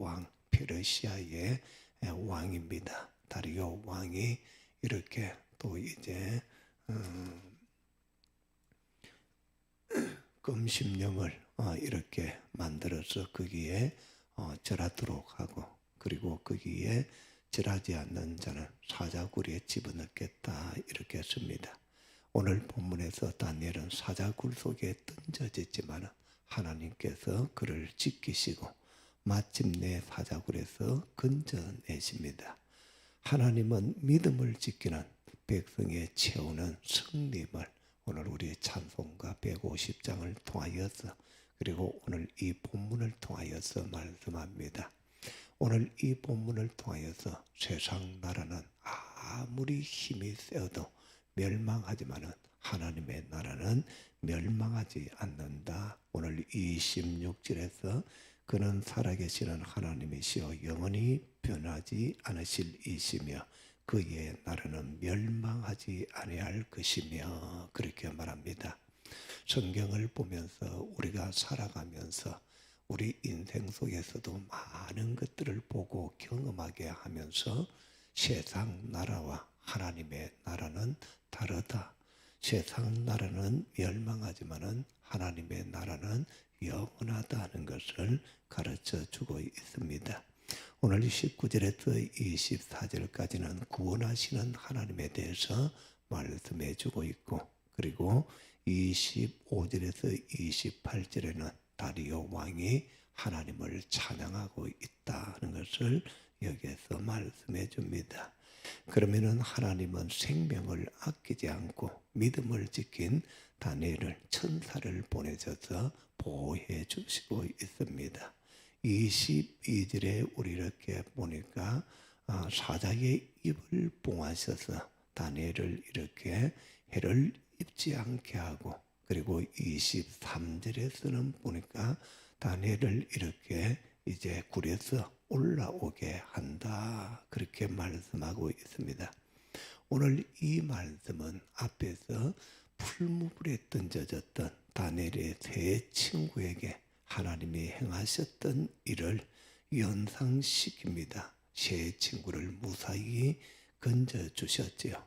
왕, 페르시아의 왕입니다. 다리오 왕이 이렇게 또 이제 금심령을 이렇게 만들어서 거기에 절하도록 하고, 그리고 거기에 절하지 않는 자는 사자굴에 집어넣겠다 이렇게 했습니다. 오늘 본문에서 다니엘은 사자굴 속에 던져졌지만 하나님께서 그를 지키시고 마침내 사자굴에서 건져내십니다. 하나님은 믿음을 지키는 백성의 채우는 승리를 오늘 우리 찬송가 150장을 통하여서, 그리고 오늘 이 본문을 통하여서 말씀합니다. 오늘 이 본문을 통하여서 세상 나라는 아무리 힘이 세어도 멸망하지만은 하나님의 나라는 멸망하지 않는다. 오늘 26절에서 그는 살아계시는 하나님이시여 영원히 변하지 않으실 이시며 그의 나라는 멸망하지 아니할 것이며 그렇게 말합니다. 성경을 보면서 우리가 살아가면서 우리 인생 속에서도 많은 것들을 보고 경험하게 하면서 세상 나라와 하나님의 나라는 다르다. 세상 나라는 멸망하지만은 하나님의 나라는 영원하다는 것을 가르쳐 주고 있습니다. 오늘 19절에서 24절까지는 구원하시는 하나님에 대해서 말씀해 주고 있고, 그리고 25절에서 28절에는 다리오 왕이 하나님을 찬양하고 있다는 것을 여기에서 말씀해 줍니다. 그러면은 하나님은 생명을 아끼지 않고 믿음을 지킨 다니엘을 천사를 보내셔서 보호해 주시고 있습니다. 22절에 우리 이렇게 보니까 사자의 입을 봉하셔서 다니엘을 이렇게 해를 입지 않게 하고, 그리고 23절에서는 보니까 다니엘을 이렇게 이제 굴에서 올라오게 한다 그렇게 말씀하고 있습니다. 오늘 이 말씀은 앞에서 풀무불에 던져졌던 다니엘의 세 친구에게 하나님이 행하셨던 일을 연상시킵니다. 세 친구를 무사히 건져주셨지요.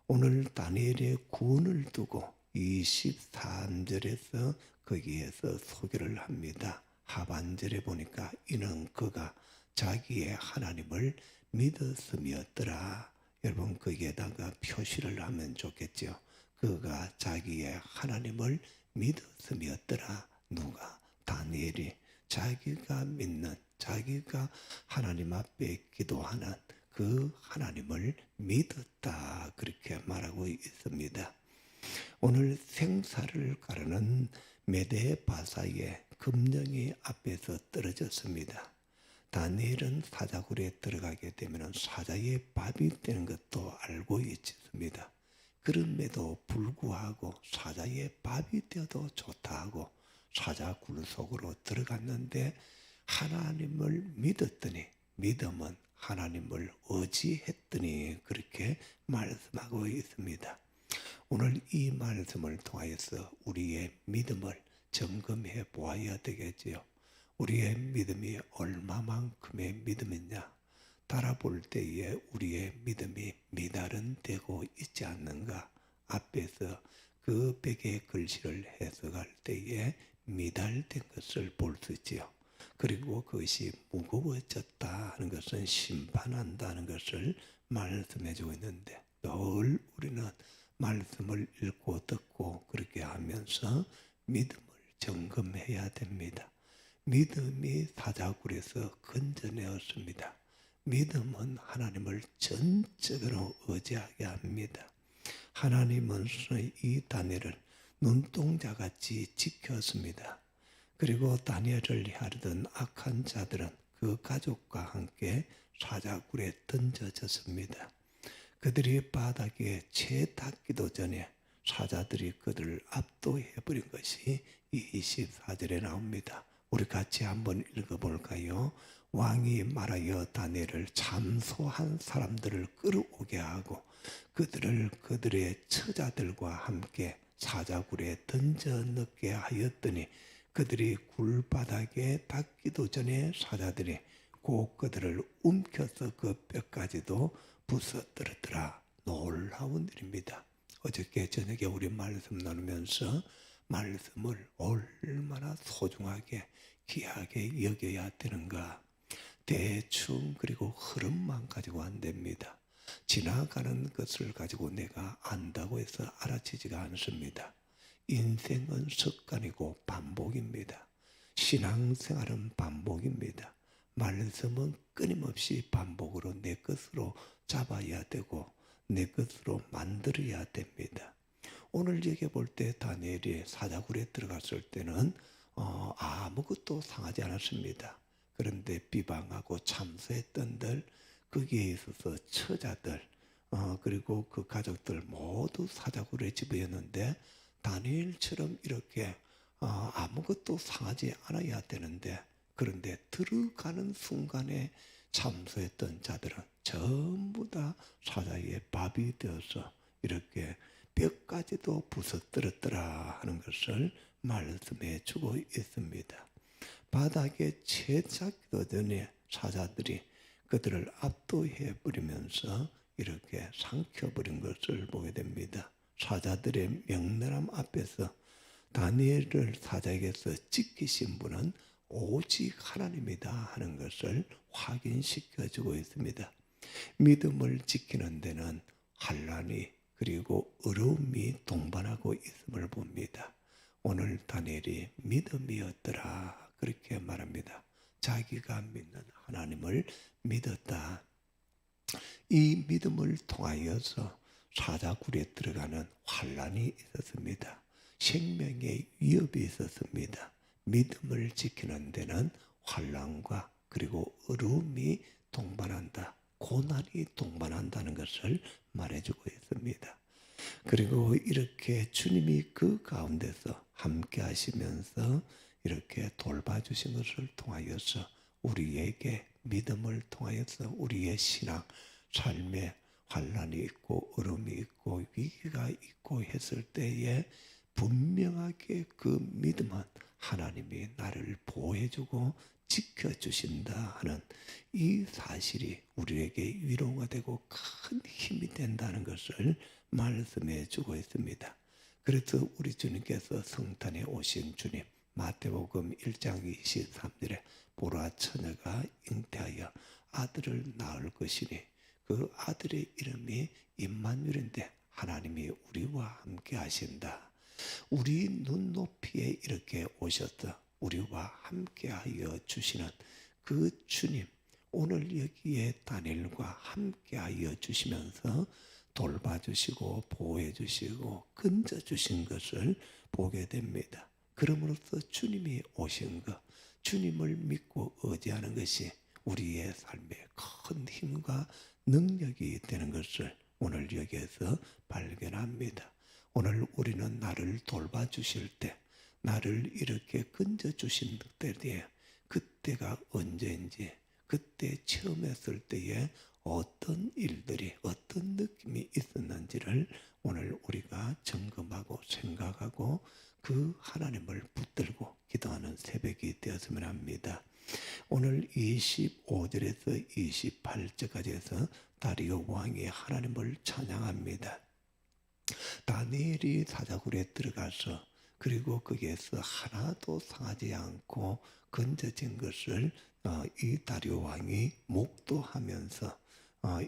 오늘 다니엘의 구원을 두고 23절에서 거기에서 소개를 합니다. 하반절에 보니까 이는 그가 자기의 하나님을 믿었음이었더라. 여러분 거기에다가 표시를 하면 좋겠죠. 그가 자기의 하나님을 믿었음이었더라. 누가? 다니엘이 자기가 믿는, 자기가 하나님 앞에 기도하는 그 하나님을 믿었다 그렇게 말하고 있습니다. 오늘 생사를 가르는 메대 바사의 금령이 앞에서 떨어졌습니다. 다니엘은 사자굴에 들어가게 되면 사자의 밥이 되는 것도 알고 있습니다. 그럼에도 불구하고 사자의 밥이 되어도 좋다 하고 사자굴 속으로 들어갔는데 하나님을 믿었더니, 믿음은 하나님을 의지했더니 그렇게 말씀하고 있습니다. 오늘 이 말씀을 통하여서 우리의 믿음을 점검해 보아야 되겠지요. 우리의 믿음이 얼마만큼의 믿음이냐, 달아볼 때에 우리의 믿음이 미달은되고 있지 않는가. 앞에서 그 벽의 글씨를 해석할 때에 미달된 것을 볼 수 있지요. 그리고 그것이 무거워졌다 하는 것은 심판한다는 것을 말씀해 주고 있는데, 늘 우리는 말씀을 읽고 듣고 그렇게 하면서 믿음을 점검해야 됩니다. 믿음이 사자굴에서 건져내었습니다. 믿음은 하나님을 전적으로 의지하게 합니다. 하나님은 이 다니엘을 눈동자같이 지켰습니다. 그리고 다니엘을 헤아리던 악한 자들은 그 가족과 함께 사자굴에 던져졌습니다. 그들이 바닥에 채 닿기도 전에 사자들이 그들을 압도해버린 것이 24절에 나옵니다. 우리 같이 한번 읽어볼까요? 왕이 말하여 다니엘을 참소한 사람들을 끌어오게 하고 그들을 그들의 처자들과 함께 사자굴에 던져 넣게 하였더니 그들이 굴바닥에 닿기도 전에 사자들이 곧 그들을 움켜서 그 뼈까지도 부서뜨렸더라. 놀라운 일입니다. 어저께 저녁에 우리 말씀 나누면서 말씀을 얼마나 소중하게 귀하게 여겨야 되는가. 대충 그리고 흐름만 가지고 안 됩니다. 지나가는 것을 가지고 내가 안다고 해서 알아채지가 않습니다. 인생은 습관이고 반복입니다. 신앙생활은 반복입니다. 말씀은 끊임없이 반복으로 내 것으로 잡아야 되고 내 것으로 만들어야 됩니다. 오늘 얘기해 볼 때 다니엘이 사자굴에 들어갔을 때는 아무것도 상하지 않았습니다. 그런데 비방하고 참소했던들, 거기에 있어서 처자들, 그리고 그 가족들 모두 사자굴에 집어였는데 다니엘처럼 이렇게 아무것도 상하지 않아야 되는데, 그런데 들어가는 순간에 참소했던 자들은 전부 다 사자의 밥이 되어서 이렇게 뼈까지도 부서뜨렸더라 하는 것을 말씀해 주고 있습니다. 바닥에 채 쌓기도 전에 사자들이 그들을 압도해 버리면서 이렇게 삼켜버린 것을 보게 됩니다. 사자들의 명랑함 앞에서 다니엘을 사자에게서 지키신 분은 오직 하나님이다 하는 것을 확인시켜주고 있습니다. 믿음을 지키는 데는 환난이 그리고 어려움이 동반하고 있음을 봅니다. 오늘 다니엘이 믿음이었더라 그렇게 말합니다. 자기가 믿는 하나님을 믿었다. 이 믿음을 통하여서 사자굴에 들어가는 환난이 있었습니다. 생명의 위협이 있었습니다. 믿음을 지키는 데는 환난과 그리고 어려움이 동반한다. 고난이 동반한다는 것을 말해주고 있습니다. 그리고 이렇게 주님이 그 가운데서 함께 하시면서 이렇게 돌봐주신 것을 통하여서 우리에게 믿음을 통하여서 우리의 신앙, 삶에 환난이 있고 어려움이 있고 위기가 있고 했을 때에 분명하게 그 믿음은 하나님이 나를 보호해주고 지켜주신다 하는 이 사실이 우리에게 위로가 되고 큰 힘이 된다는 것을 말씀해 주고 있습니다. 그래서 우리 주님께서 성탄에 오신 주님, 마태복음 1장 23절에 보라 처녀가 잉태하여 아들을 낳을 것이니 그 아들의 이름이 임마누엘인데 하나님이 우리와 함께 하신다. 우리 눈높이에 이렇게 오셔서 우리와 함께하여 주시는 그 주님, 오늘 여기에 다니엘과 함께하여 주시면서 돌봐주시고 보호해주시고 건져주신 것을 보게 됩니다. 그러므로써 주님이 오신 것, 주님을 믿고 의지하는 것이 우리의 삶에 큰 힘과 능력이 되는 것을 오늘 여기에서 발견합니다. 오늘 우리는 나를 돌봐주실 때, 나를 이렇게 건져주신 때에 그때가 언제인지, 그때 처음했을 때에 어떤 일들이 어떤 느낌이 있었는지를 오늘 우리가 점검하고 생각하고 그 하나님을 붙들고 기도하는 새벽이 되었으면 합니다. 오늘 25절에서 28절까지 해서 다리오 왕이 하나님을 찬양합니다. 다니엘이 사자굴에 들어가서 그리고 거기에서 하나도 상하지 않고 건져진 것을 이 다리오 왕이 목도하면서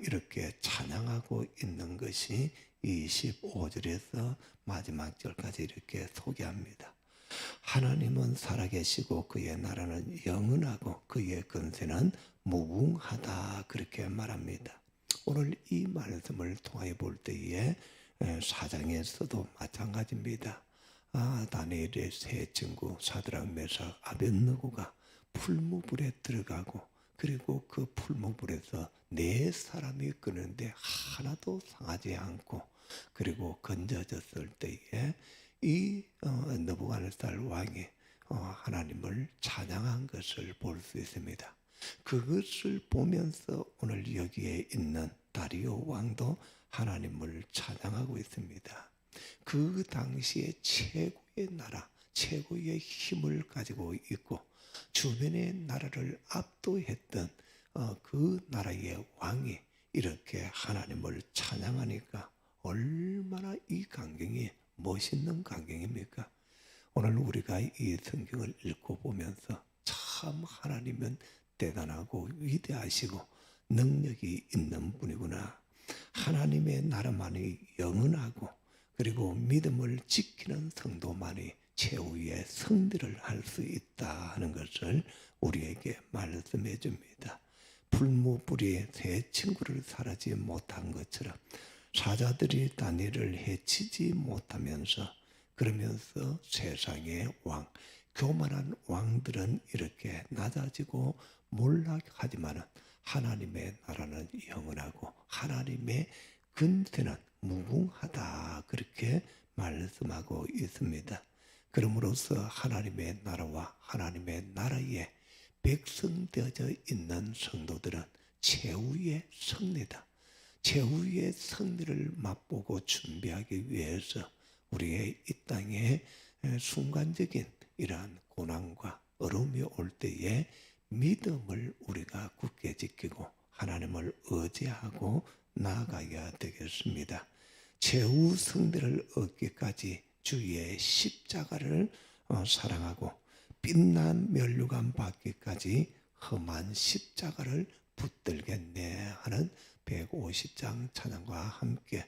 이렇게 찬양하고 있는 것이 25절에서 마지막 절까지 이렇게 소개합니다. 하나님은 살아계시고 그의 나라는 영원하고 그의 권세는 무궁하다 그렇게 말합니다. 오늘 이 말씀을 통해 볼 때에 사장에서도 마찬가지입니다. 다니엘의 세 친구 사드락 메삭 아벳느고가 풀무불에 들어가고 그리고 그 풀무불에서 네 사람이 끄는데 하나도 상하지 않고 그리고 건져졌을 때에 이 느부갓네살 왕이 하나님을 찬양한 것을 볼 수 있습니다. 그것을 보면서 오늘 여기에 있는 다리오 왕도 하나님을 찬양하고 있습니다. 그 당시에 최고의 나라, 최고의 힘을 가지고 있고 주변의 나라를 압도했던 그 나라의 왕이 이렇게 하나님을 찬양하니까 얼마나 이 광경이 멋있는 광경입니까? 오늘 우리가 이 성경을 읽고 보면서 참 하나님은 대단하고 위대하시고 능력이 있는 분이구나. 하나님의 나라만이 영원하고 그리고 믿음을 지키는 성도만이 최후의 승리를 할 수 있다 하는 것을 우리에게 말씀해 줍니다. 풀무불이 새 친구를 사르지 못한 것처럼 사자들이 다니엘을 해치지 못하면서 그러면서 세상의 왕, 교만한 왕들은 이렇게 낮아지고 몰락하지만 하나님의 나라는 영원하고 하나님의 근세는 무궁하다 그렇게 말씀하고 있습니다. 그러므로서 하나님의 나라와 하나님의 나라에 백성되어져 있는 성도들은 최후의 승리다. 최후의 승리를 맛보고 준비하기 위해서 우리의 이 땅에 순간적인 이러한 고난과 어려움이 올 때에 믿음을 우리가 굳게 지키고 하나님을 의지하고 나아가야 되겠습니다. 최후 승리를 얻기까지 주의 십자가를 사랑하고 빛난 면류관 받기까지 험한 십자가를 붙들겠네 하는 150장 찬양과 함께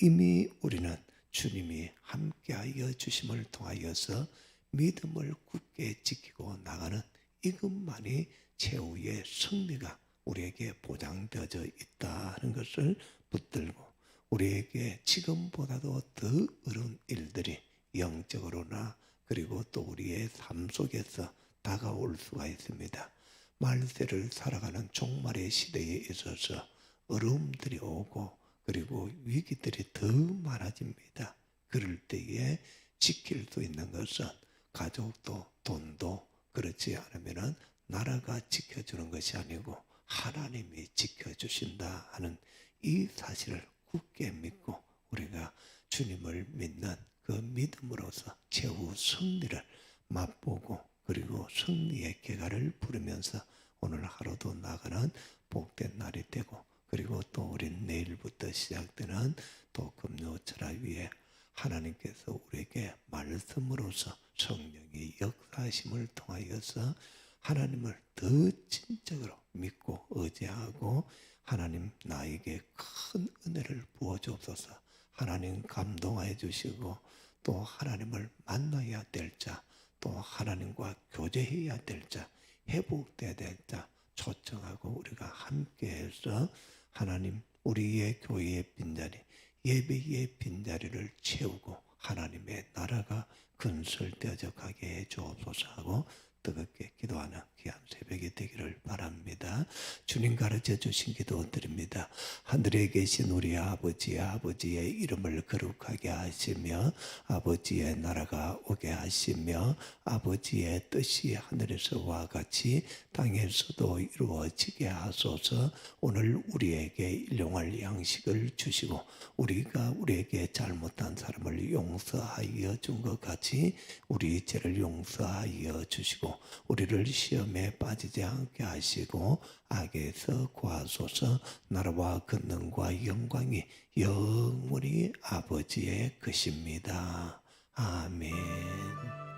이미 우리는 주님이 함께하여 주심을 통하여서 믿음을 굳게 지키고 나가는 이것만이 최후의 승리가 우리에게 보장되어져 있다는 것을 붙들고 우리에게 지금보다도 더 어려운 일들이 영적으로나 그리고 또 우리의 삶 속에서 다가올 수가 있습니다. 말세를 살아가는 종말의 시대에 있어서 어려움들이 오고 그리고 위기들이 더 많아집니다. 그럴 때에 지킬 수 있는 것은 가족도 돈도 그렇지 않으면 나라가 지켜주는 것이 아니고 하나님이 지켜주신다 하는 이 사실을 굳게 믿고 우리가 주님을 믿는 그 믿음으로서 최후 승리를 맛보고 그리고 승리의 개가를 부르면서 오늘 하루도 나가는 복된 날이 되고 그리고 또 우린 내일부터 시작되는 또 금요철화 위에 하나님께서 우리에게 말씀으로서 성령의 역사하심을 통하여서 하나님을 더 진적으로 믿고 의지하고 하나님 나에게 큰 은혜를 부어주옵소서. 하나님 감동하여 주시고 또 하나님을 만나야 될 자, 또 하나님과 교제해야 될 자, 회복돼야 될 자 초청하고 우리가 함께해서 하나님 우리의 교회의 빈자리, 예배의 빈자리를 채우고 하나님의 나라가 건설되어져 가게 해 주옵소서 하고 뜨겁게 기도하는 귀한 새벽이 되기를 바랍니다. 주님 가르쳐 주신 기도 드립니다. 하늘에 계신 우리 아버지의 이름을 거룩하게 하시며 아버지의 나라가 오게 하시며 아버지의 뜻이 하늘에서와 같이 땅에서도 이루어지게 하소서. 오늘 우리에게 일용할 양식을 주시고 우리가 우리에게 잘못한 사람을 용서하여 준 것 같이 우리 죄를 용서하여 주시고 우리를 시험에 빠지지 않게 하시고 악에서 구하소서. 나라와 권능과 영광이 영원히 아버지의 것입니다. 아멘.